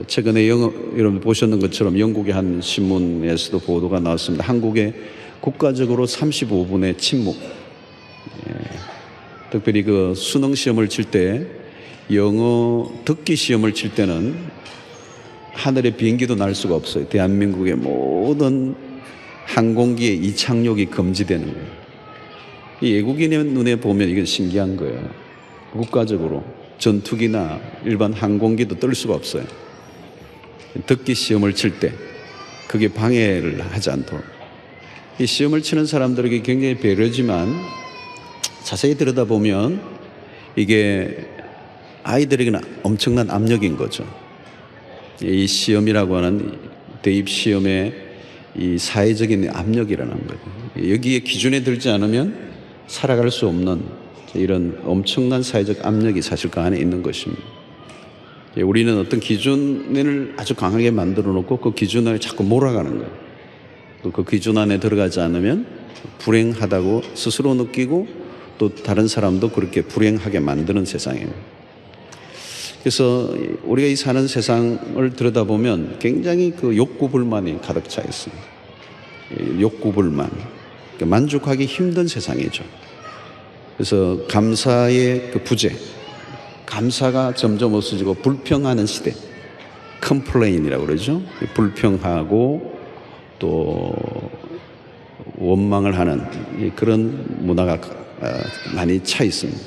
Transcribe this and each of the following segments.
최근에 여러분 보셨는 것처럼 영국의 한 신문에서도 보도가 나왔습니다. 한국의 국가적으로 35분의 침묵. 특별히 그 수능 시험을 칠 때, 영어 듣기 시험을 칠 때는 하늘에 비행기도 날 수가 없어요. 대한민국의 모든 항공기의 이착륙이 금지되는 거예요. 이 외국인의 눈에 보면 이건 신기한 거예요. 국가적으로 전투기나 일반 항공기도 뜰 수가 없어요. 듣기 시험을 칠 때 그게 방해를 하지 않도록. 이 시험을 치는 사람들에게 굉장히 배려지만 자세히 들여다보면 이게 아이들에게는 엄청난 압력인 거죠. 이 시험이라고 하는 대입 시험의 이 사회적인 압력이라는 거예요. 여기에 기준에 들지 않으면 살아갈 수 없는 이런 엄청난 사회적 압력이 사실 그 안에 있는 것입니다. 우리는 어떤 기준을 아주 강하게 만들어 놓고 그 기준 안에 자꾸 몰아가는 거예요. 또 그 기준 안에 들어가지 않으면 불행하다고 스스로 느끼고 또 다른 사람도 그렇게 불행하게 만드는 세상이에요. 그래서 우리가 이 사는 세상을 들여다보면 굉장히 그 욕구불만이 가득 차 있습니다. 욕구불만, 그러니까 만족하기 힘든 세상이죠. 그래서 감사의 그 부재, 감사가 점점 없어지고 불평하는 시대, 컴플레인이라고 그러죠. 불평하고 또 원망을 하는 그런 문화가 많이 차 있습니다.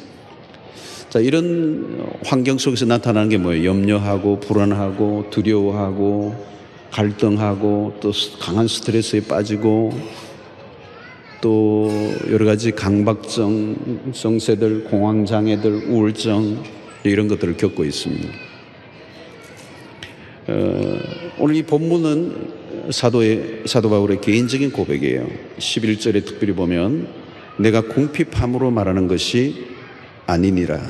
자, 이런 환경 속에서 나타나는 게 뭐예요? 염려하고 불안하고 두려워하고 갈등하고 또 강한 스트레스에 빠지고 또 여러 가지 강박증, 성세들, 공황장애들, 우울증 이런 것들을 겪고 있습니다. 오늘 이 본문은 사도 바울의 개인적인 고백이에요. 11절에 특별히 보면 내가 궁핍함으로 말하는 것이 아니니라.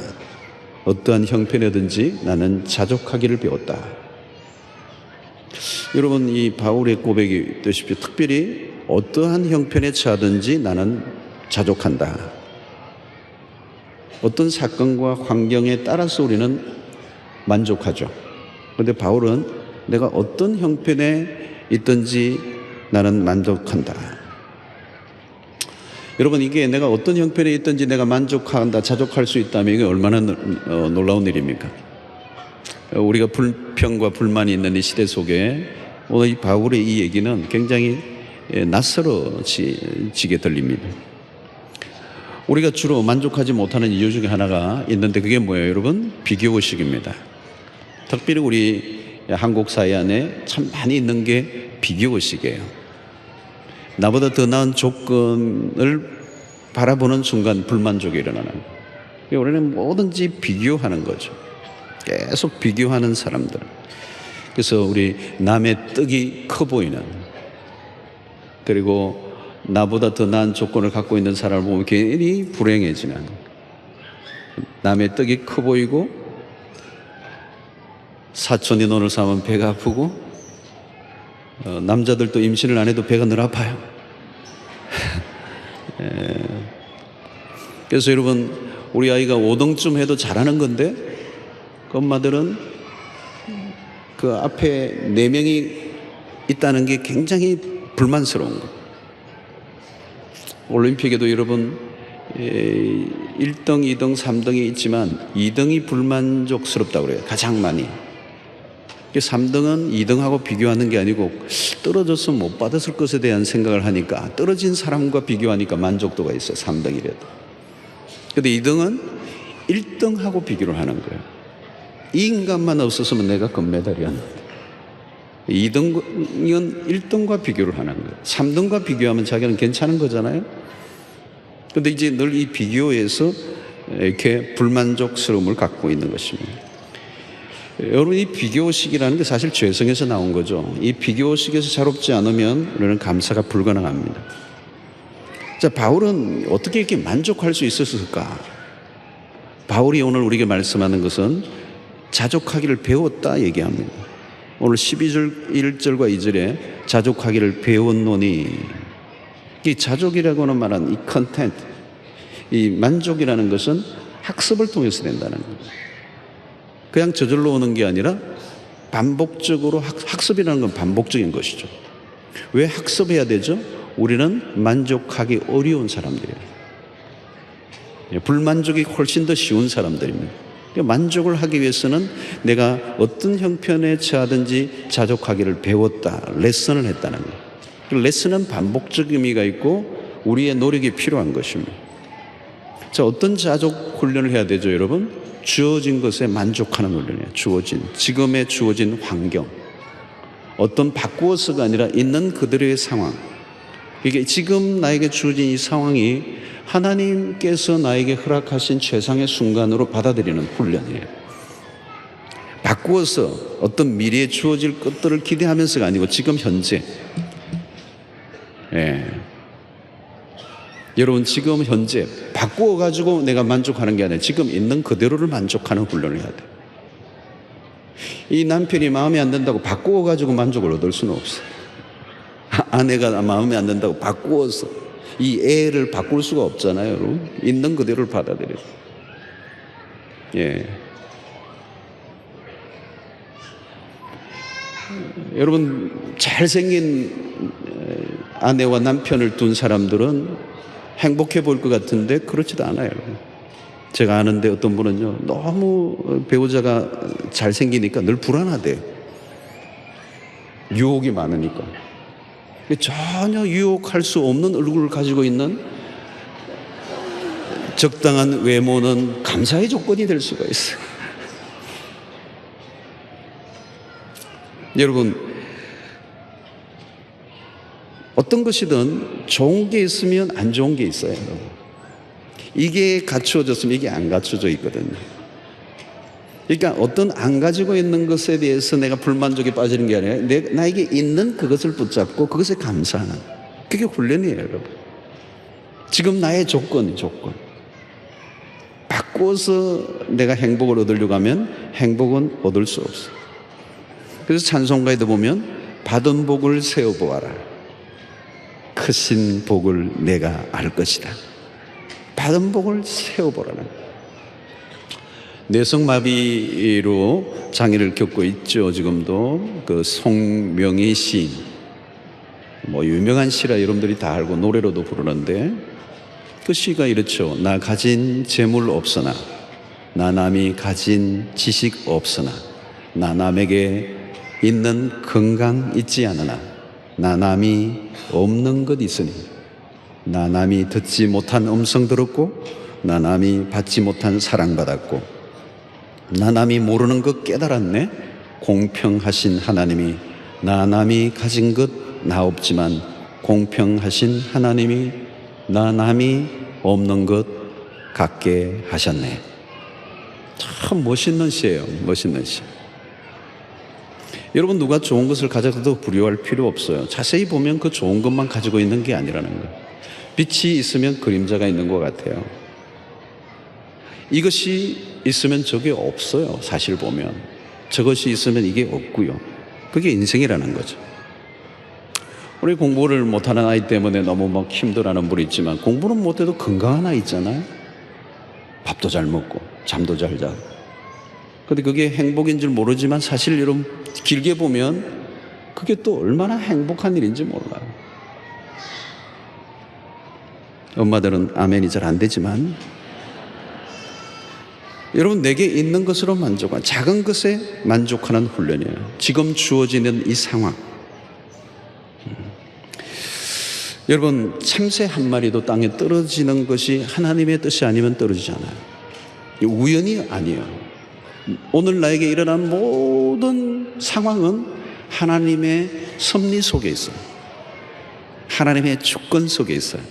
어떠한 형편이든지 나는 자족하기를 배웠다. 여러분, 이 바울의 고백이 있다시피 특별히 어떠한 형편에 처하든지 나는 자족한다. 어떤 사건과 환경에 따라서 우리는 만족하죠. 그런데 바울은 내가 어떤 형편에 있든지 나는 만족한다. 여러분, 이게 내가 어떤 형편에 있든지 내가 만족한다, 자족할 수 있다면 이게 얼마나 놀라운 일입니까? 우리가 불평과 불만이 있는 이 시대 속에 오늘 이 바울의 이 얘기는 굉장히 낯설어지게 들립니다. 우리가 주로 만족하지 못하는 이유 중에 하나가 있는데 그게 뭐예요, 여러분? 비교의식입니다. 특별히 우리 한국 사회 안에 참 많이 있는 게 비교의식이에요. 나보다 더 나은 조건을 바라보는 순간 불만족이 일어나는 거예요. 우리는 뭐든지 비교하는 거죠. 계속 비교하는 사람들. 그래서 우리 남의 떡이 커 보이는, 그리고 나보다 더 나은 조건을 갖고 있는 사람을 보면 괜히 불행해지는, 남의 떡이 커 보이고 사촌이 돈을 사면 배가 아프고 남자들도 임신을 안 해도 배가 늘 아파요. 그래서 여러분, 우리 아이가 5등쯤 해도 잘하는 건데 그 엄마들은 그 앞에 4명이 있다는 게 굉장히 불만스러운 거예요. 올림픽에도 여러분 1등, 2등, 3등이 있지만 2등이 불만족스럽다고 그래요. 가장 많이. 3등은 2등하고 비교하는 게 아니고 떨어졌으면 못 받았을 것에 대한 생각을 하니까 떨어진 사람과 비교하니까 만족도가 있어요. 3등이라도. 근데 2등은 1등하고 비교를 하는 거예요. 이 인간만 없었으면 내가 금메달이었는데 2등은 1등과 비교를 하는 거예요. 3등과 비교하면 자기는 괜찮은 거잖아요. 근데 이제 늘 이 비교에서 이렇게 불만족스러움을 갖고 있는 것입니다. 여러분, 이 비교의식이라는 게 사실 죄성에서 나온 거죠. 이 비교의식에서 자롭지 않으면 우리는 감사가 불가능합니다. 자, 바울은 어떻게 이렇게 만족할 수 있었을까? 바울이 오늘 우리에게 말씀하는 것은 자족하기를 배웠다 얘기합니다. 오늘 12절 1절과 2절에 자족하기를 배웠노니, 이 자족이라고는 말한 이 컨텐트, 이 만족이라는 것은 학습을 통해서 된다는 거예요. 그냥 저절로 오는 게 아니라 반복적으로 학습이라는 건 반복적인 것이죠. 왜 학습해야 되죠? 우리는 만족하기 어려운 사람들이에요. 불만족이 훨씬 더 쉬운 사람들입니다. 만족을 하기 위해서는 내가 어떤 형편에 처하든지 자족하기를 배웠다, 레슨을 했다는 거예요. 레슨은 반복적 의미가 있고 우리의 노력이 필요한 것입니다. 자, 어떤 자족 훈련을 해야 되죠, 여러분? 주어진 것에 만족하는 훈련이에요. 지금에 주어진 환경, 어떤 바꾸어서가 아니라 있는 그대로의 상황. 이게 지금 나에게 주어진 이 상황이 하나님께서 나에게 허락하신 최상의 순간으로 받아들이는 훈련이에요. 바꾸어서 어떤 미래에 주어질 것들을 기대하면서가 아니고 지금 현재. 여러분, 지금 현재 바꾸어 가지고 내가 만족하는 게 아니라 지금 있는 그대로를 만족하는 훈련을 해야 돼요. 이 남편이 마음에 안 든다고 바꾸어 가지고 만족을 얻을 수는 없어요. 아내가 마음에 안 든다고 바꾸어서 이 애를 바꿀 수가 없잖아요, 여러분. 있는 그대로를 받아들여요. 여러분, 잘생긴 아내와 남편을 둔 사람들은 행복해 보일 것 같은데 그렇지도 않아요. 제가 아는데 어떤 분은요, 너무 배우자가 잘생기니까 늘 불안하대요. 유혹이 많으니까. 전혀 유혹할 수 없는 얼굴을 가지고 있는 적당한 외모는 감사의 조건이 될 수가 있어요. 여러분, 어떤 것이든 좋은 게 있으면 안 좋은 게 있어요. 이게 갖추어졌으면 이게 안 갖춰져 있거든요. 그러니까 어떤 안 가지고 있는 것에 대해서 내가 불만족에 빠지는 게 아니라 나에게 있는 그것을 붙잡고 그것에 감사하는, 그게 훈련이에요, 여러분. 지금 나의 조건. 바꿔서 내가 행복을 얻으려고 하면 행복은 얻을 수 없어. 그래서 찬송가에도 보면 받은 복을 세어보아라. 크신 복을 내가 알 것이다. 받은 복을 세어보라는 거예요. 뇌성마비로 장애를 겪고 있죠. 지금도 그 송명희 시인, 유명한 시라 여러분들이 다 알고 노래로도 부르는데 그 시가 이렇죠. 나 가진 재물 없으나, 나 남이 가진 지식 없으나, 나 남에게 있는 건강 있지 않으나, 나 남이 없는 것 있으니, 나 남이 듣지 못한 음성 들었고, 나 남이 받지 못한 사랑받았고, 나 남이 모르는 것 깨달았네. 공평하신 하나님이 나 남이 가진 것 나 없지만 공평하신 하나님이 나 남이 없는 것 갖게 하셨네. 참 멋있는 시예요. 멋있는 시. 여러분, 누가 좋은 것을 가져도 부러워할 필요 없어요. 자세히 보면 그 좋은 것만 가지고 있는 게 아니라는 거예요. 빛이 있으면 그림자가 있는 것 같아요. 이것이 있으면 저게 없어요. 사실 보면 저것이 있으면 이게 없고요. 그게 인생이라는 거죠. 우리 공부를 못하는 아이 때문에 너무 힘들어하는 분이 있지만 공부는 못해도 건강한 아이 있잖아요. 밥도 잘 먹고 잠도 잘 자고. 근데 그게 행복인 줄 모르지만 사실 여러분 길게 보면 그게 또 얼마나 행복한 일인지 몰라요. 엄마들은 아멘이 잘 안 되지만 여러분, 내게 있는 것으로 만족한, 작은 것에 만족하는 훈련이에요. 지금 주어지는 이 상황. 여러분, 참새 한 마리도 땅에 떨어지는 것이 하나님의 뜻이 아니면 떨어지지 않아요. 우연이 아니에요. 오늘 나에게 일어난 모든 상황은 하나님의 섭리 속에 있어요. 하나님의 주권 속에 있어요.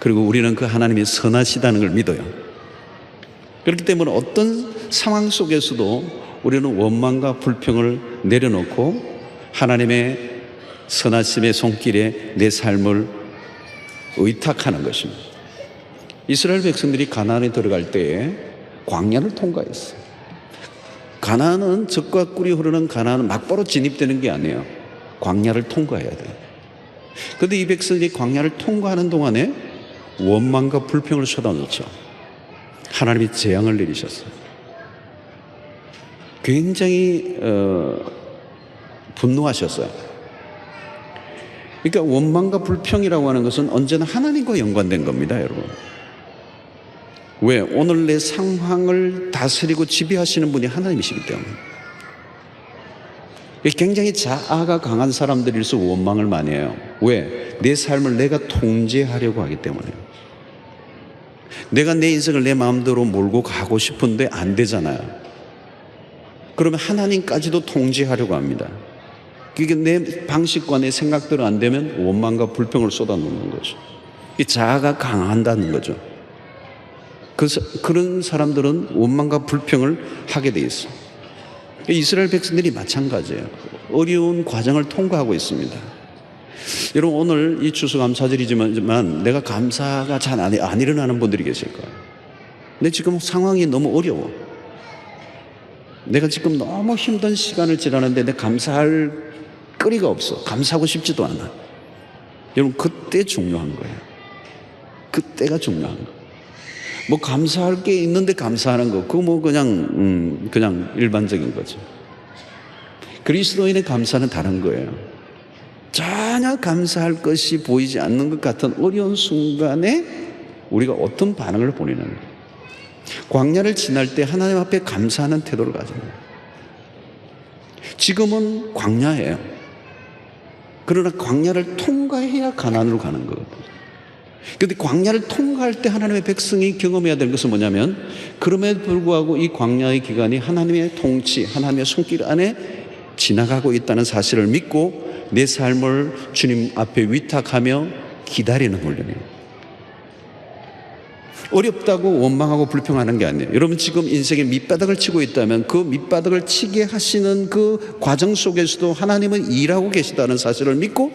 그리고 우리는 그 하나님이 선하시다는 걸 믿어요. 그렇기 때문에 어떤 상황 속에서도 우리는 원망과 불평을 내려놓고 하나님의 선하심의 손길에 내 삶을 의탁하는 것입니다. 이스라엘 백성들이 가나안에 들어갈 때에 광야를 통과했어요. 가나안은 젖과 꿀이 흐르는 가나안은 막바로 진입되는 게 아니에요. 광야를 통과해야 돼요. 그런데 이 백성들이 광야를 통과하는 동안에 원망과 불평을 쏟아놓죠. 하나님이 재앙을 내리셨어요. 굉장히 분노하셨어요. 그러니까 원망과 불평이라고 하는 것은 언제나 하나님과 연관된 겁니다, 여러분. 왜? 오늘 내 상황을 다스리고 지배하시는 분이 하나님이시기 때문에. 굉장히 자아가 강한 사람들일수록 원망을 많이 해요. 왜? 내 삶을 내가 통제하려고 하기 때문에요. 내가 내 인생을 내 마음대로 몰고 가고 싶은데 안 되잖아요. 그러면 하나님까지도 통제하려고 합니다. 그게 내 방식과 내 생각대로 안 되면 원망과 불평을 쏟아놓는 거죠. 이 자아가 강한다는 거죠. 그런 사람들은 원망과 불평을 하게 돼 있어요. 이스라엘 백성들이 마찬가지예요. 어려운 과정을 통과하고 있습니다. 여러분, 오늘 이 추수감사절이지만 내가 감사가 잘 안 일어나는 분들이 계실 거예요. 근데 지금 상황이 너무 어려워. 내가 지금 너무 힘든 시간을 지나는데 내 감사할 거리가 없어. 감사하고 싶지도 않아. 여러분, 그때 중요한 거예요. 그때가 중요한 거예요. 뭐 감사할 게 있는데 감사하는 거, 그거 뭐 그냥 일반적인 거죠. 그리스도인의 감사는 다른 거예요. 전혀 감사할 것이 보이지 않는 것 같은 어려운 순간에 우리가 어떤 반응을 보이는 거예요. 광야를 지날 때 하나님 앞에 감사하는 태도를 가져요. 지금은 광야예요. 그러나 광야를 통과해야 가나안으로 가는 거거든요. 그런데 광야를 통과할 때 하나님의 백성이 경험해야 될 것은 뭐냐면, 그럼에도 불구하고 이 광야의 기간이 하나님의 통치, 하나님의 손길 안에 지나가고 있다는 사실을 믿고 내 삶을 주님 앞에 위탁하며 기다리는 훈련이에요. 어렵다고 원망하고 불평하는 게 아니에요. 여러분, 지금 인생의 밑바닥을 치고 있다면 그 밑바닥을 치게 하시는 그 과정 속에서도 하나님은 일하고 계시다는 사실을 믿고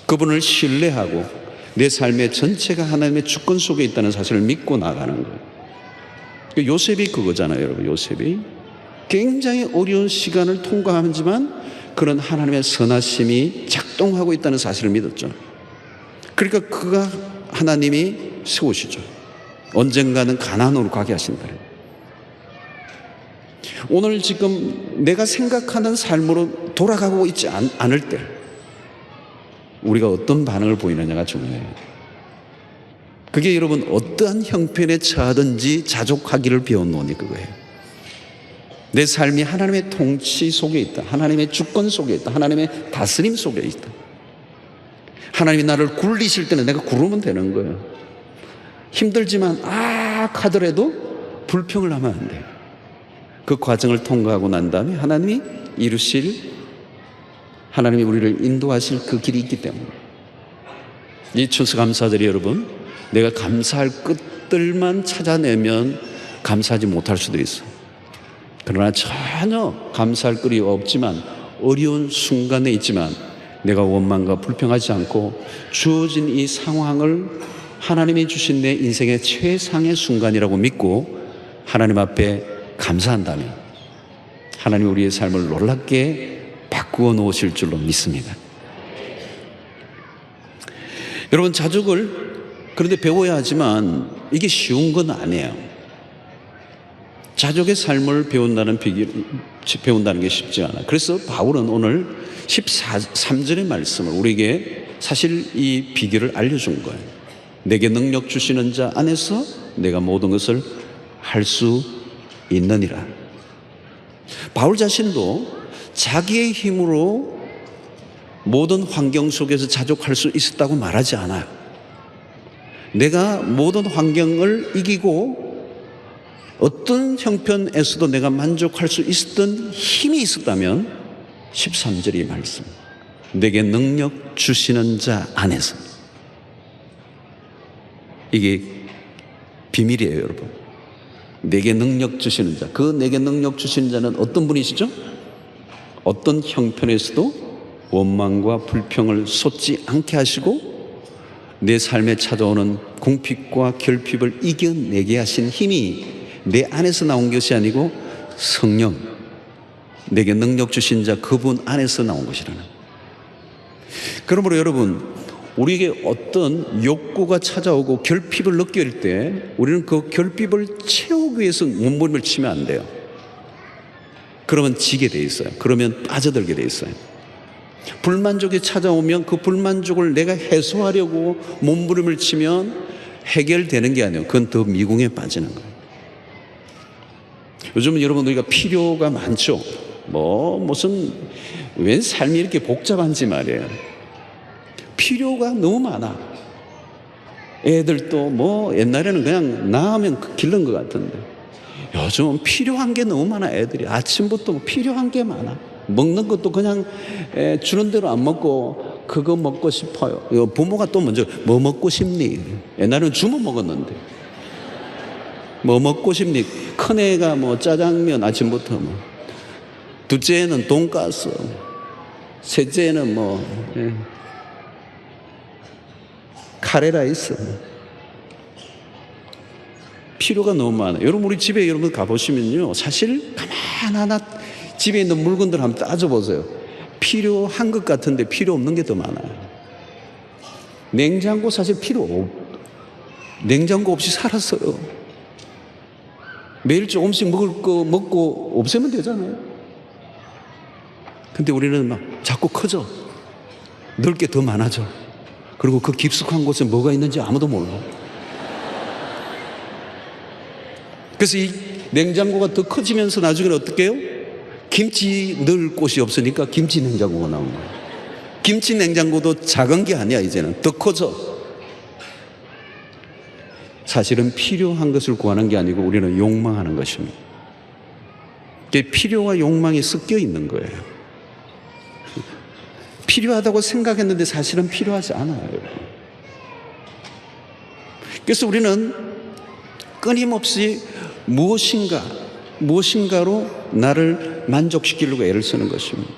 그분을 신뢰하고 내 삶의 전체가 하나님의 주권 속에 있다는 사실을 믿고 나가는 거예요. 요셉이 그거잖아요, 여러분. 요셉이 굉장히 어려운 시간을 통과하지만 그런 하나님의 선하심이 작동하고 있다는 사실을 믿었죠. 그러니까 그가 하나님이 세우시죠. 언젠가는 가나안으로 가게 하신다. 오늘 지금 내가 생각하는 삶으로 돌아가고 있지 않을 때 우리가 어떤 반응을 보이느냐가 중요해요. 그게 여러분 어떠한 형편에 처하든지 자족하기를 배워놓으니 그거예요. 내 삶이 하나님의 통치 속에 있다. 하나님의 주권 속에 있다. 하나님의 다스림 속에 있다. 하나님이 나를 굴리실 때는 내가 구르면 되는 거예요. 힘들지만 하더라도 불평을 하면 안 돼요. 그 과정을 통과하고 난 다음에 하나님이 이루실, 하나님이 우리를 인도하실 그 길이 있기 때문에. 이 추수감사절이 여러분, 내가 감사할 것들만 찾아내면 감사하지 못할 수도 있어요. 그러나 전혀 감사할 거리 없지만 어려운 순간에 있지만 내가 원망과 불평하지 않고 주어진 이 상황을 하나님이 주신 내 인생의 최상의 순간이라고 믿고 하나님 앞에 감사한다면 하나님이 우리의 삶을 놀랍게 바꾸어 놓으실 줄로 믿습니다. 여러분, 자족을 그런데 배워야 하지만 이게 쉬운 건 아니에요. 자족의 삶을 배운다는 게 쉽지 않아요. 그래서 바울은 오늘 13절의 말씀을 우리에게 사실 이 비결을 알려준 거예요. 내게 능력 주시는 자 안에서 내가 모든 것을 할 수 있느니라. 바울 자신도 자기의 힘으로 모든 환경 속에서 자족할 수 있었다고 말하지 않아요. 내가 모든 환경을 이기고 어떤 형편에서도 내가 만족할 수 있었던 힘이 있었다면 13절의 말씀, 내게 능력 주시는 자 안에서, 이게 비밀이에요, 여러분. 내게 능력 주시는 자, 그 내게 능력 주시는 자는 어떤 분이시죠? 어떤 형편에서도 원망과 불평을 쏟지 않게 하시고 내 삶에 찾아오는 궁핍과 결핍을 이겨내게 하신 힘이 내 안에서 나온 것이 아니고 성령, 내게 능력 주신 자 그분 안에서 나온 것이라는. 그러므로 여러분, 우리에게 어떤 욕구가 찾아오고 결핍을 느낄 때 우리는 그 결핍을 채우기 위해서 몸부림을 치면 안 돼요. 그러면 지게 돼 있어요. 그러면 빠져들게 돼 있어요. 불만족이 찾아오면 그 불만족을 내가 해소하려고 몸부림을 치면 해결되는 게 아니에요. 그건 더 미궁에 빠지는 거예요. 요즘은 여러분 우리가 필요가 많죠. 무슨 웬 삶이 이렇게 복잡한지 말이에요. 필요가 너무 많아. 애들도 옛날에는 그냥 낳으면 기른 것 같은데 요즘은 필요한 게 너무 많아. 애들이 아침부터 필요한 게 많아. 먹는 것도 그냥 주는 대로 안 먹고 그거 먹고 싶어요. 부모가 또 먼저 뭐 먹고 싶니? 옛날에는 주면 먹었는데 뭐 먹고 싶니? 큰애가 짜장면 아침부터 둘째는 돈가스, 셋째는 카레라이스. 필요가 너무 많아요. 여러분 우리 집에 여러분 가보시면요, 사실 가만하나 집에 있는 물건들 한번 따져보세요. 필요한 것 같은데 필요 없는 게 더 많아요. 냉장고 사실 냉장고 없이 살았어요. 매일 조금씩 먹을 거 먹고 없애면 되잖아요. 근데 우리는 자꾸 커져. 넓게 더 많아져. 그리고 그 깊숙한 곳에 뭐가 있는지 아무도 몰라. 그래서 이 냉장고가 더 커지면서 나중에는 어떻게 해요? 김치 넣을 곳이 없으니까 김치 냉장고가 나온 거예요. 김치 냉장고도 작은 게 아니야. 이제는 더 커져. 사실은 필요한 것을 구하는 게 아니고 우리는 욕망하는 것입니다. 필요와 욕망이 섞여 있는 거예요. 필요하다고 생각했는데 사실은 필요하지 않아요. 그래서 우리는 끊임없이 무엇인가로 나를 만족시키려고 애를 쓰는 것입니다.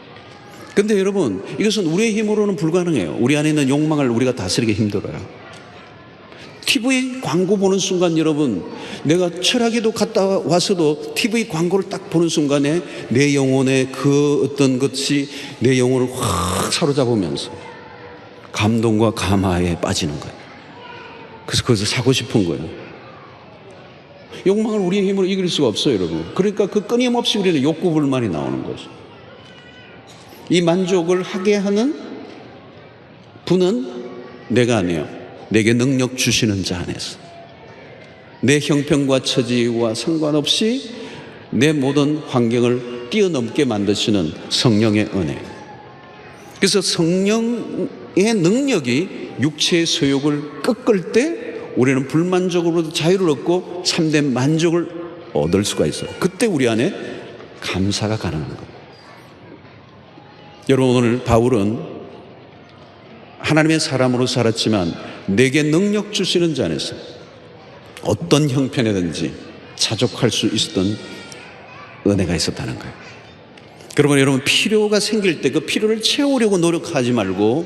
그런데 여러분, 이것은 우리의 힘으로는 불가능해요. 우리 안에 있는 욕망을 우리가 다스리기 힘들어요. TV 광고 보는 순간 여러분, 내가 철학에도 갔다 와서도 TV 광고를 딱 보는 순간에 내 영혼의 그 어떤 것이 내 영혼을 확 사로잡으면서 감동과 감화에 빠지는 거예요. 그래서 그것을 사고 싶은 거예요. 욕망을 우리의 힘으로 이길 수가 없어요, 여러분. 그러니까 그 끊임없이 우리는 욕구 불만이 나오는 거죠. 이 만족을 하게 하는 분은 내가 아니에요. 내게 능력 주시는 자 안에서 내 형편과 처지와 상관없이 내 모든 환경을 뛰어넘게 만드시는 성령의 은혜. 그래서 성령의 능력이 육체의 소욕을 꺾을 때 우리는 불만족으로도 자유를 얻고 참된 만족을 얻을 수가 있어요. 그때 우리 안에 감사가 가능한 거예요. 여러분, 오늘 바울은 하나님의 사람으로 살았지만 내게 능력 주시는 자 안에서 어떤 형편이든지 자족할 수 있었던 은혜가 있었다는 거예요. 그러면 여러분, 필요가 생길 때 그 필요를 채우려고 노력하지 말고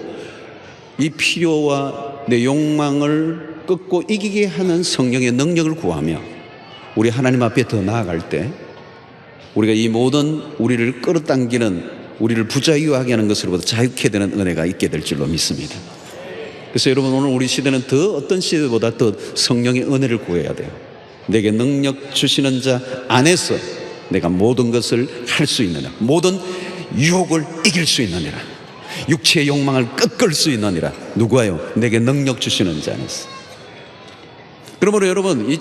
이 필요와 내 욕망을 꺾고 이기게 하는 성령의 능력을 구하며 우리 하나님 앞에 더 나아갈 때 우리가 이 모든 우리를 끌어당기는, 우리를 부자유하게 하는 것으로부터 자유케 되는 은혜가 있게 될 줄로 믿습니다. 그래서 여러분, 오늘 우리 시대는 더 어떤 시대보다 더 성령의 은혜를 구해야 돼요. 내게 능력 주시는 자 안에서 내가 모든 것을 할 수 있느냐, 모든 유혹을 이길 수 있느니라, 육체의 욕망을 꺾을 수 있느니라. 누구예요? 내게 능력 주시는 자 안에서. 그러므로 여러분, 이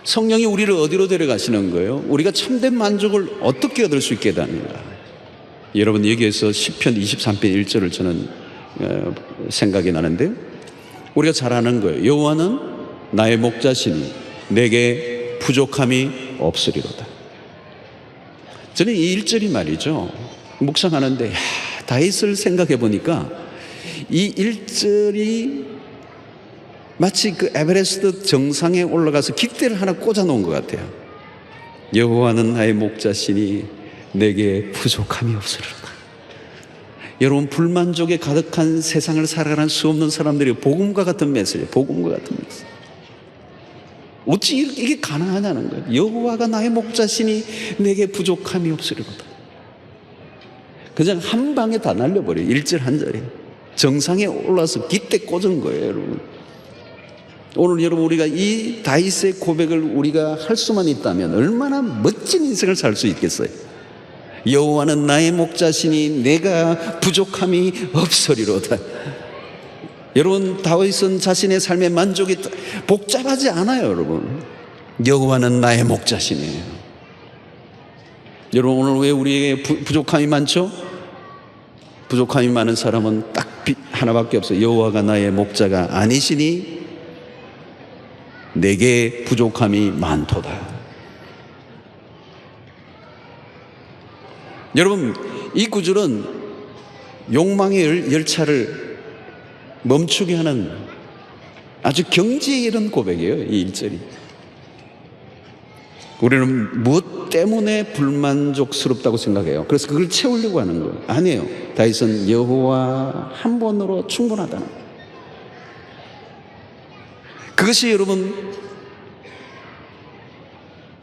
성령이 우리를 어디로 데려가시는 거예요? 우리가 참된 만족을 어떻게 얻을 수 있게 되는가? 여러분, 여기에서 시편 23편 1절을 저는 생각이 나는데, 우리가 잘 아는 거예요. 여호와는 나의 목자시니 내게 부족함이 없으리로다. 저는 이 1절이 말이죠, 묵상하는데 다윗을 생각해 보니까 이 1절이 마치 그 에베레스트 정상에 올라가서 깃대를 하나 꽂아 놓은 것 같아요. 여호와는 나의 목자시니 내게 부족함이 없으리로다. 여러분, 불만족에 가득한 세상을 살아가는 수 없는 사람들이 복음과 같은 메시지, 복음과 같은 메시지. 어찌 이게 가능하냐는 거예요. 여호와가 나의 목자시니 내게 부족함이 없으리로다. 그냥 한 방에 다 날려버려요. 1절 한 절에 정상에 올라서 깃대 꽂은 거예요, 여러분. 오늘 여러분, 우리가 이 다윗의 고백을 우리가 할 수만 있다면 얼마나 멋진 인생을 살 수 있겠어요. 여호와는 나의 목자시니 내가 부족함이 없으리로다. 여러분, 다윗은 자신의 삶의 만족이 복잡하지 않아요. 여러분, 여호와는 나의 목자시니. 여러분, 오늘 왜 우리에게 부족함이 많죠? 부족함이 많은 사람은 딱 하나밖에 없어요. 여호와가 나의 목자가 아니시니 내게 부족함이 많도다. 여러분, 이 구절은 욕망의 열차를 멈추게 하는 아주 경지에 이른 고백이에요. 이 1절이. 우리는 무엇 때문에 불만족스럽다고 생각해요? 그래서 그걸 채우려고 하는 거예요. 아니에요. 다윗은 여호와 한 번으로 충분하다는 거예요. 그것이 여러분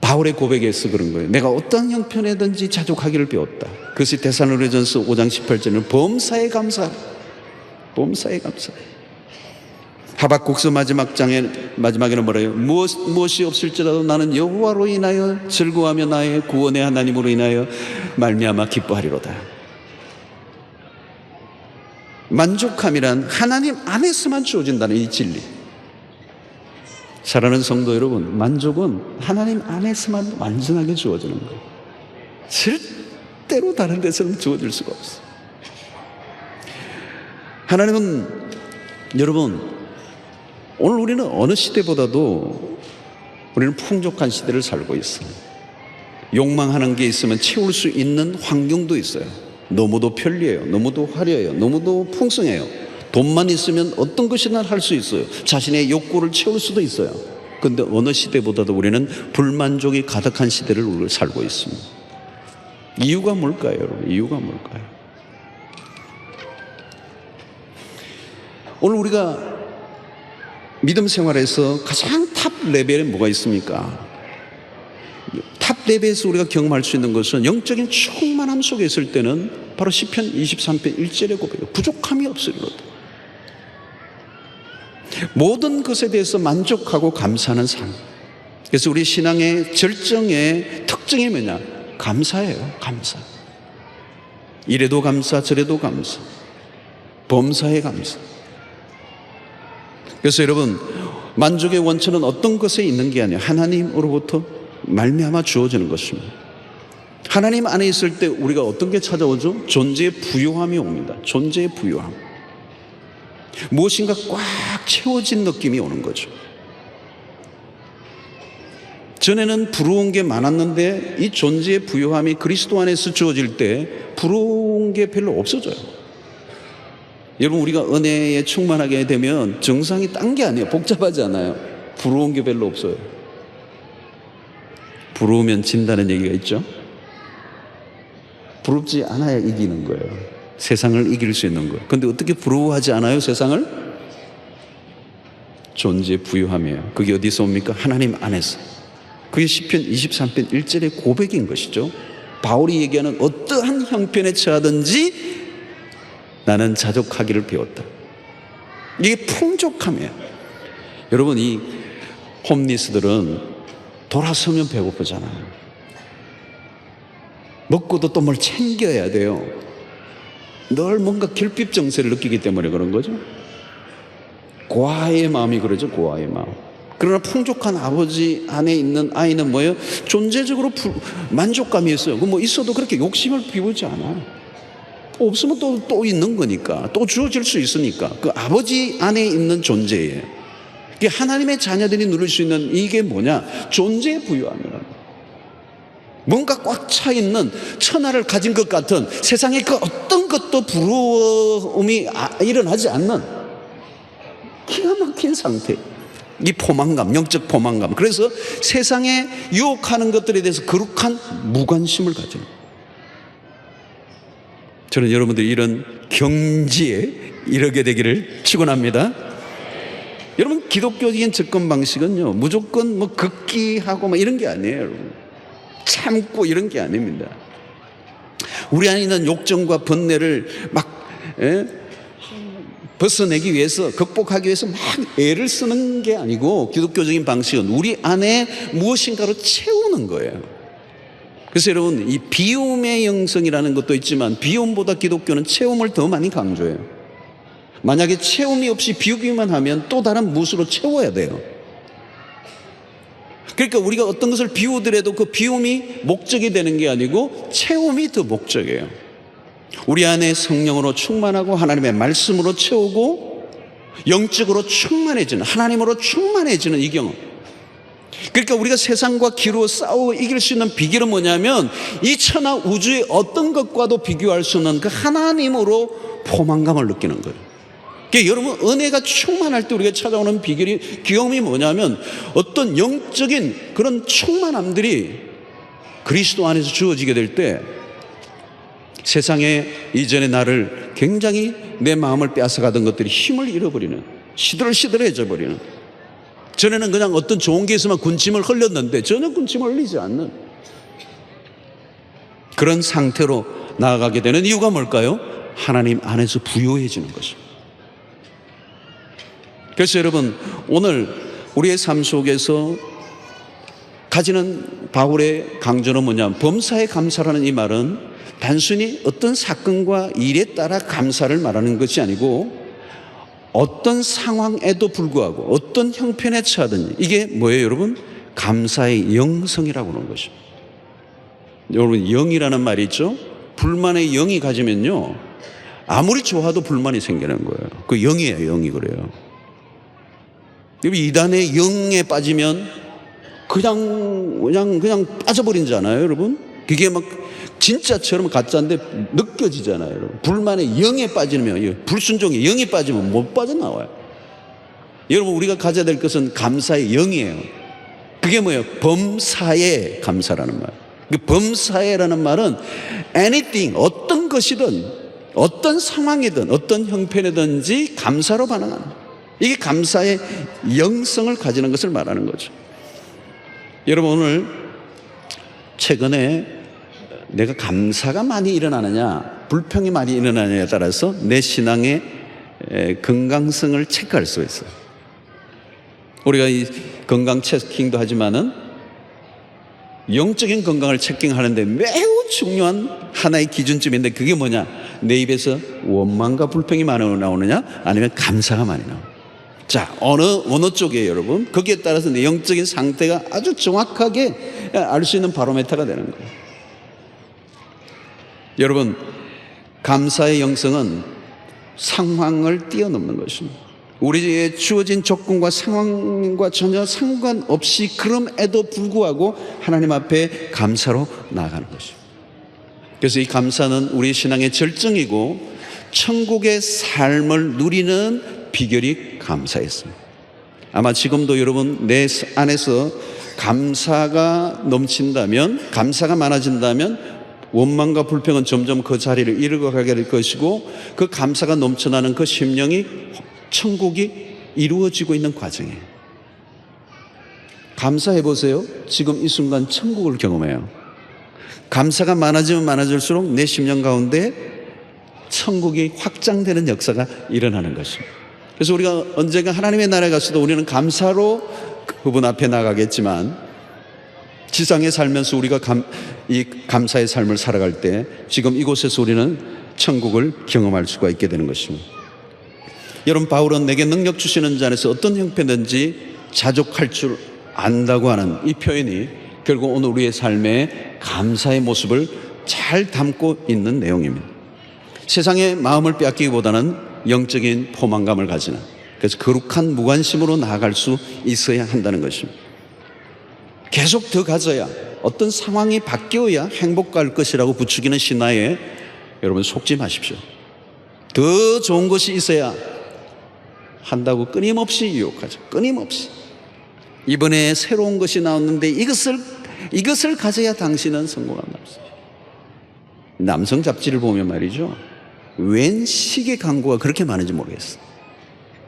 바울의 고백에서 그런 거예요. 내가 어떤 형편에든지 자족하기를 배웠다. 그것이 데살로니가전서 5장 18절은 범사에 감사, 범사에 감사. 하박국서 마지막에는 뭐래요? 무엇이 없을지라도 나는 여호와로 인하여 즐거워하며 나의 구원의 하나님으로 인하여 말미암아 기뻐하리로다. 만족함이란 하나님 안에서만 주어진다는 이 진리. 사랑하는 성도 여러분, 만족은 하나님 안에서만 완전하게 주어지는 거예요. 절대로 다른 데서는 주어질 수가 없어요. 하나님은, 여러분, 오늘 우리는 어느 시대보다도 우리는 풍족한 시대를 살고 있어요. 욕망하는 게 있으면 채울 수 있는 환경도 있어요. 너무도 편리해요. 너무도 화려해요. 너무도 풍성해요. 돈만 있으면 어떤 것이나 할 수 있어요. 자신의 욕구를 채울 수도 있어요. 그런데 어느 시대보다도 우리는 불만족이 가득한 시대를 우리가 살고 있습니다. 이유가 뭘까요, 여러분? 이유가 뭘까요? 오늘 우리가 믿음 생활에서 가장 탑 레벨에 뭐가 있습니까? 탑 레벨에서 우리가 경험할 수 있는 것은 영적인 충만함 속에 있을 때는 바로 시편 23편 1절의 고백이에요. 부족함이 없으리로다. 모든 것에 대해서 만족하고 감사하는 삶. 그래서 우리 신앙의 절정의 특징이 뭐냐? 감사예요. 감사. 이래도 감사, 저래도 감사. 범사에 감사. 그래서 여러분, 만족의 원천은 어떤 것에 있는 게 아니에요. 하나님으로부터 말미암아 주어지는 것입니다. 하나님 안에 있을 때 우리가 어떤 게 찾아오죠? 존재의 부요함이 옵니다. 존재의 부요함. 무엇인가 꽉 채워진 느낌이 오는 거죠. 전에는 부러운 게 많았는데 이 존재의 부요함이 그리스도 안에서 주어질 때 부러운 게 별로 없어져요. 여러분, 우리가 은혜에 충만하게 되면 정상이 딴 게 아니에요. 복잡하지 않아요. 부러운 게 별로 없어요. 부러우면 진다는 얘기가 있죠. 부럽지 않아야 이기는 거예요. 세상을 이길 수 있는 거예요. 그런데 어떻게 부러워하지 않아요, 세상을? 존재의 부유함이에요. 그게 어디서 옵니까? 하나님 안에서. 그게 시편 23편 1절의 고백인 것이죠. 바울이 얘기하는 어떠한 형편에 처하든지 나는 자족하기를 배웠다. 이게 풍족함이에요. 여러분, 이 홈리스들은 돌아서면 배고프잖아요. 먹고도 또 뭘 챙겨야 돼요. 늘 뭔가 결핍 정세를 느끼기 때문에 그런 거죠. 고아의 마음이 그러죠. 고아의 마음. 그러나 풍족한 아버지 안에 있는 아이는 뭐예요? 존재적으로 만족감이 있어요. 뭐 있어도 그렇게 욕심을 피우지 않아. 없으면 또 있는 거니까, 또 주어질 수 있으니까. 그 아버지 안에 있는 존재예요. 이게 하나님의 자녀들이 누릴 수 있는 이게 뭐냐? 존재의 부유함이라는. 뭔가 꽉 차 있는 천하를 가진 것 같은 세상의 그 어떤 것도 부러움이 일어나지 않는 기가 막힌 상태. 이 포만감, 영적 포만감. 그래서 세상에 유혹하는 것들에 대해서 거룩한 무관심을 가져요. 저는 여러분들이 이런 경지에 이르게 되기를 축원합니다. 여러분, 기독교적인 접근 방식은요, 무조건 뭐 극기하고 뭐 이런 게 아니에요, 여러분. 참고 이런 게 아닙니다. 우리 안에 있는 욕정과 번뇌를 막 벗어내기 위해서, 극복하기 위해서 막 애를 쓰는 게 아니고, 기독교적인 방식은 우리 안에 무엇인가로 채우는 거예요. 그래서 여러분, 이 비움의 영성이라는 것도 있지만 비움보다 기독교는 체험을 더 많이 강조해요. 만약에 체험이 없이 비우기만 하면 또 다른 무엇으로 채워야 돼요. 그러니까 우리가 어떤 것을 비우더라도 그 비움이 목적이 되는 게 아니고 체험이 더 목적이에요. 우리 안에 성령으로 충만하고 하나님의 말씀으로 채우고 영적으로 충만해지는, 하나님으로 충만해지는 이 경험. 그러니까 우리가 세상과 기로 싸워 이길 수 있는 비결은 뭐냐면 이 천하 우주의 어떤 것과도 비교할 수 없는 그 하나님으로 포만감을 느끼는 거예요. 그러니까 여러분, 은혜가 충만할 때 우리가 찾아오는 비결이, 경험이 뭐냐면 어떤 영적인 그런 충만함들이 그리스도 안에서 주어지게 될 때 세상에 이전에 나를 굉장히 내 마음을 빼앗아가던 것들이 힘을 잃어버리는, 시들시들해져 버리는, 전에는 그냥 어떤 좋은 게 있으면 군침을 흘렸는데 전혀 군침을 흘리지 않는 그런 상태로 나아가게 되는 이유가 뭘까요? 하나님 안에서 부요해지는 것입니다. 그래서 여러분, 오늘 우리의 삶 속에서 가지는 바울의 강조는 뭐냐면, 범사에 감사라는 이 말은 단순히 어떤 사건과 일에 따라 감사를 말하는 것이 아니고 어떤 상황에도 불구하고 어떤 형편에 처하든지, 이게 뭐예요 여러분? 감사의 영성이라고 하는 것입니다. 여러분, 영이라는 말이 있죠. 불만의 영이 가지면요 아무리 좋아도 불만이 생기는 거예요. 그 영이에요. 영이 그래요. 이단의 영에 빠지면 그냥 빠져버린잖아요 여러분. 그게 막 진짜처럼 가짜인데 느껴지잖아요 여러분. 불만의 영에 빠지면, 불순종의 영에 빠지면 못 빠져나와요. 여러분, 우리가 가져야 될 것은 감사의 영이에요. 그게 뭐예요? 범사에 감사라는 말. 그 범사에라는 말은 anything, 어떤 것이든 어떤 상황이든 어떤 형편이든지 감사로 반응하는, 이게 감사의 영성을 가지는 것을 말하는 거죠. 여러분, 오늘 최근에 내가 감사가 많이 일어나느냐 불평이 많이 일어나느냐에 따라서 내 신앙의 건강성을 체크할 수가 있어요. 우리가 이 건강 체킹도 하지만은 영적인 건강을 체킹하는데 매우 중요한 하나의 기준점인데, 그게 뭐냐? 내 입에서 원망과 불평이 많이 나오느냐 아니면 감사가 많이 나오느냐. 자, 어느 쪽이에요 여러분? 거기에 따라서 내 영적인 상태가 아주 정확하게 알 수 있는 바로메터가 되는 거예요. 여러분, 감사의 영성은 상황을 뛰어넘는 것입니다. 우리의 주어진 조건과 상황과 전혀 상관없이 그럼에도 불구하고 하나님 앞에 감사로 나아가는 것입니다. 그래서 이 감사는 우리 신앙의 절정이고 천국의 삶을 누리는 비결이 감사였습니다. 아마 지금도 여러분 내 안에서 감사가 넘친다면, 감사가 많아진다면 원망과 불평은 점점 그 자리를 잃어가게 될 것이고, 그 감사가 넘쳐나는 그 심령이 천국이 이루어지고 있는 과정이에요. 감사해 보세요. 지금 이 순간 천국을 경험해요. 감사가 많아지면 많아질수록 내 심령 가운데 천국이 확장되는 역사가 일어나는 것입니다. 그래서 우리가 언젠가 하나님의 나라에 가서도 우리는 감사로 그분 앞에 나가겠지만, 지상에 살면서 우리가 이 감사의 삶을 살아갈 때 지금 이곳에서 우리는 천국을 경험할 수가 있게 되는 것입니다. 여러분, 바울은 내게 능력 주시는 자 안에서 어떤 형편든지 자족할 줄 안다고 하는 이 표현이 결국 오늘 우리의 삶에 감사의 모습을 잘 담고 있는 내용입니다. 세상의 마음을 빼앗기기보다는 영적인 포만감을 가지는, 그래서 거룩한 무관심으로 나아갈 수 있어야 한다는 것입니다. 계속 더 가져야, 어떤 상황이 바뀌어야 행복할 것이라고 부추기는 신화에 여러분 속지 마십시오. 더 좋은 것이 있어야 한다고 끊임없이 유혹하죠. 끊임없이. 이번에 새로운 것이 나왔는데 이것을 가져야 당신은 성공한 남성. 남성 잡지를 보면 말이죠, 웬 시계 광고가 그렇게 많은지 모르겠어.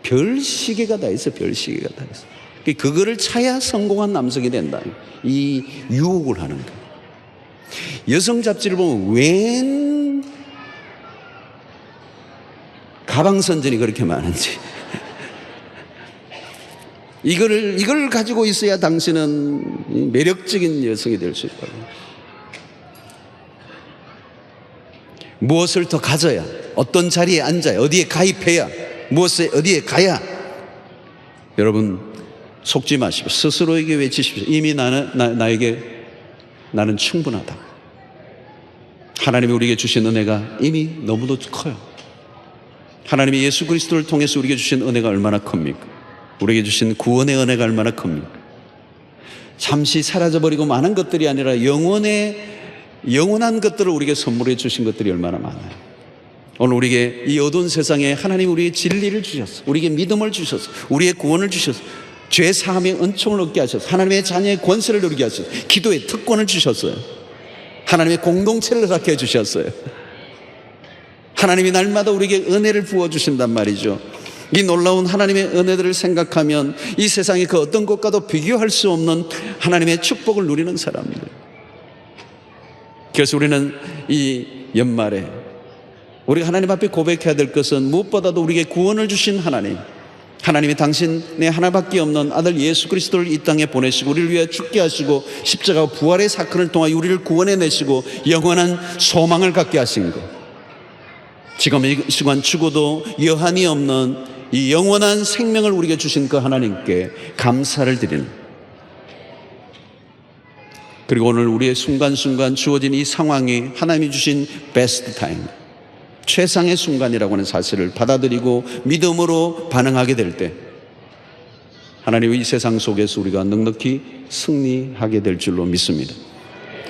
별 시계가 다 있어. 별 시계가 다 있어. 그거를 차야 성공한 남성이 된다. 이 유혹을 하는 거예요. 여성 잡지를 보면 웬 가방 선전이 그렇게 많은지. 이걸 가지고 있어야 당신은 매력적인 여성이 될 수 있다고. 무엇을 더 가져야, 어떤 자리에 앉아야, 어디에 가입해야, 무엇에 어디에 가야. 여러분 속지 마시고 스스로에게 외치십시오. 이미 나는 충분하다. 하나님이 우리에게 주신 은혜가 이미 너무도 커요. 하나님이 예수 그리스도를 통해서 우리에게 주신 은혜가 얼마나 큽니까? 우리에게 주신 구원의 은혜가 얼마나 큽니까? 잠시 사라져버리고 많은 것들이 아니라 영원한 것들을 우리에게 선물해 주신 것들이 얼마나 많아요. 오늘 우리에게 이 어두운 세상에 하나님 우리의 진리를 주셨어. 우리에게 믿음을 주셨어. 우리의 구원을 주셨어. 죄 사함의 은총을 얻게 하셨어. 하나님의 자녀의 권세를 누리게 하셨어. 기도의 특권을 주셨어요. 하나님의 공동체를 갖게 해주셨어요. 하나님이 날마다 우리에게 은혜를 부어주신단 말이죠. 이 놀라운 하나님의 은혜들을 생각하면 이 세상의 그 어떤 것과도 비교할 수 없는 하나님의 축복을 누리는 사람들. 그래서 우리는 이 연말에 우리가 하나님 앞에 고백해야 될 것은 무엇보다도 우리에게 구원을 주신 하나님이 당신의 하나밖에 없는 아들 예수 그리스도를 이 땅에 보내시고 우리를 위해 죽게 하시고 십자가 부활의 사건을 통해 우리를 구원해내시고 영원한 소망을 갖게 하신 것, 지금 이 시간 죽어도 여한이 없는 이 영원한 생명을 우리에게 주신 그 하나님께 감사를 드리는, 그리고 오늘 우리의 순간순간 주어진 이 상황이 하나님이 주신 베스트 타임, 최상의 순간이라고 하는 사실을 받아들이고 믿음으로 반응하게 될 때 하나님의 이 세상 속에서 우리가 넉넉히 승리하게 될 줄로 믿습니다.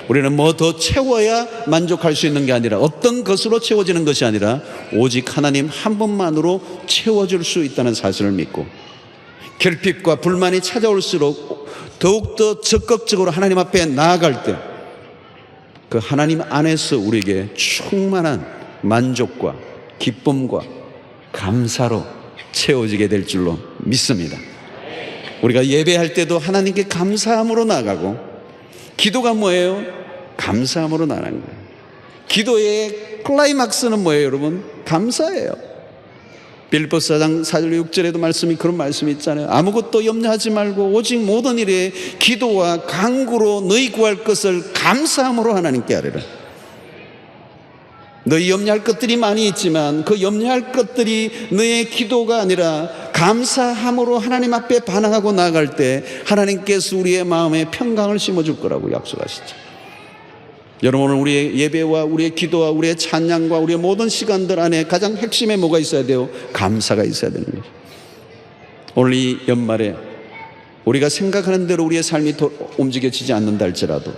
우리는 뭐 더 채워야 만족할 수 있는 게 아니라, 어떤 것으로 채워지는 것이 아니라 오직 하나님 한 분만으로 채워줄 수 있다는 사실을 믿고, 결핍과 불만이 찾아올수록 더욱더 적극적으로 하나님 앞에 나아갈 때 그 하나님 안에서 우리에게 충만한 만족과 기쁨과 감사로 채워지게 될 줄로 믿습니다. 우리가 예배할 때도 하나님께 감사함으로 나가고, 기도가 뭐예요? 감사함으로 나가는 거예요. 기도의 클라이막스는 뭐예요, 여러분? 감사예요. 빌립보서 4장 4절 6절에도 말씀이 그런 말씀이 있잖아요. 아무것도 염려하지 말고 오직 모든 일에 기도와 간구로 너희 구할 것을 감사함으로 하나님께 아뢰라. 너희 염려할 것들이 많이 있지만 그 염려할 것들이 너의 기도가 아니라 감사함으로 하나님 앞에 반응하고 나아갈 때 하나님께서 우리의 마음에 평강을 심어줄 거라고 약속하시죠. 여러분, 오늘 우리의 예배와 우리의 기도와 우리의 찬양과 우리의 모든 시간들 안에 가장 핵심에 뭐가 있어야 돼요? 감사가 있어야 되는 거죠. 오늘 이 연말에 우리가 생각하는 대로 우리의 삶이 움직여지지 않는다 할지라도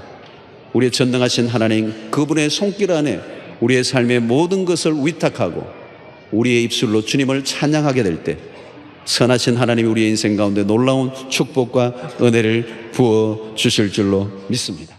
우리의 전능하신 하나님, 그분의 손길 안에 우리의 삶의 모든 것을 위탁하고 우리의 입술로 주님을 찬양하게 될 때 선하신 하나님이 우리의 인생 가운데 놀라운 축복과 은혜를 부어 주실 줄로 믿습니다.